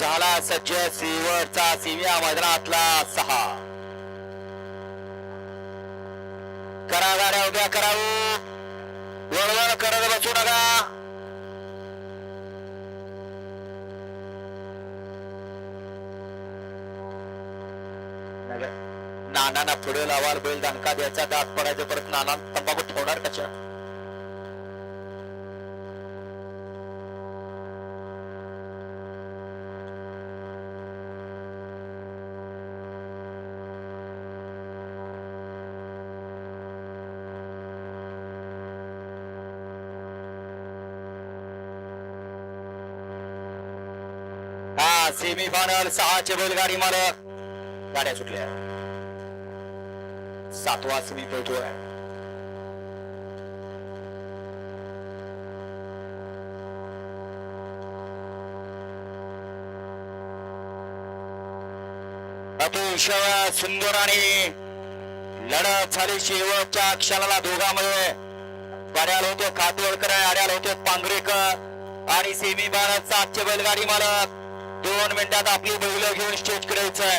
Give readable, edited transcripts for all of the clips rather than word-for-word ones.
झाला सज्ज शेवटचा सेव्या मैदानातला 6. करा गाड्या उभ्या करावं, वळवळ करत बसू नका. नाना पुढे लावाल बैल दणका द्यायचा, दात पडायचं, परत नाना तंबाखू ठेवणार कशा. हा सेमीफायनल 6चे बैलगाडी मालक गाड्या सुटल्या. 7वा सेमी पळतोय. अतिशय सुंदर आणि लढत झाली शेवटच्या क्षणाला दोघांमध्ये. गाड्याला होते खातवळकर, आड्याला होते पांगरेकर आणि सेमीफायनल 7चे बैलगाडी मालक 2 मिनिटात आपली बैल घेऊन स्टेज कडे यायचंय.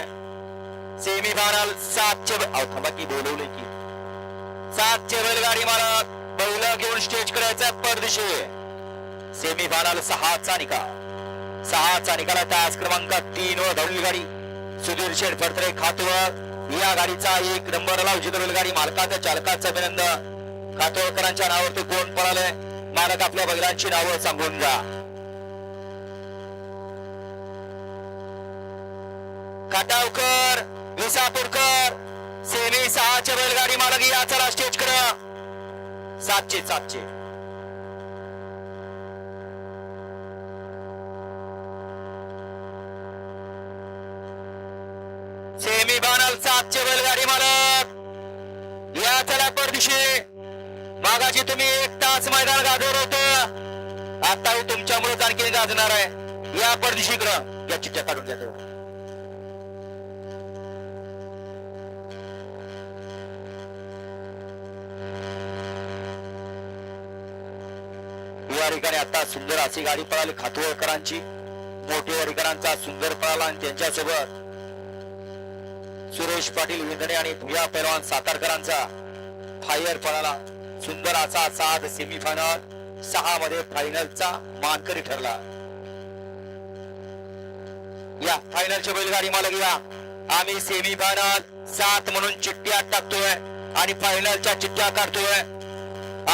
सेमीफायनल 7चे थांबा की बोलवले की 7चे बैलगाडी मालक बैल घेऊन स्टेज कडे यायचंय. परदेशी सेमीफायनल 6चा निकाल. 6चा निकाल तास क्रमांक 3 वर धावली गाडी सुधीर शेठ फडतरे खातवळ. या गाडीचा 1 नंबरला उजित बैलगाडी मालकाचं चालकाचं अभिनंदन. खातवळकरांच्या नावावरती कोण पळाले, मालक आपल्या बैलांची नावं सांगून जा. खटावकर, विसापूरकर, सेमी 6चे बैलगाडी मालक या चला स्टेज कडे. 7चे सेमीफायनल 7चे बैलगाडी मालक या चला परदेशी. मागाची तुम्ही 1 तास मैदान गाजवलं होतं, आता तुमच्यामुळे आणखी गाजणार आहे. या परदेशी कडे या चिठ्ठ्या काढून घ्या. या ठिकाणी आता सुंदर अशी गाडी पळाली खातवळकरांची. मोठे वडीकरांचा सुंदर पळाला आणि त्यांच्यासोबत सुरेश पाटील विंधणे आणि भुया पैलवान सातारकरांचा फायर पळाला. सुंदर असा 7 सेमीफायनल 6 मध्ये फायनलचा मानकरी ठरला. या फायनलच्या बैलगाडी मालक या आम्ही सेमीफायनल 7 म्हणून चिठ्ठ्या टाकतोय आणि फायनलच्या चिठ्ठ्या काढतोय.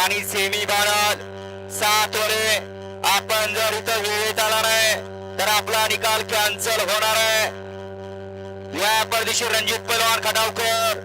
आणि सेमीफायनल 7 वरे आपण जर इथं वेळेत आला नाही तर आपला निकाल कॅन्सल होणार आहे. या परदेशी रणजित पैलवान खटावकर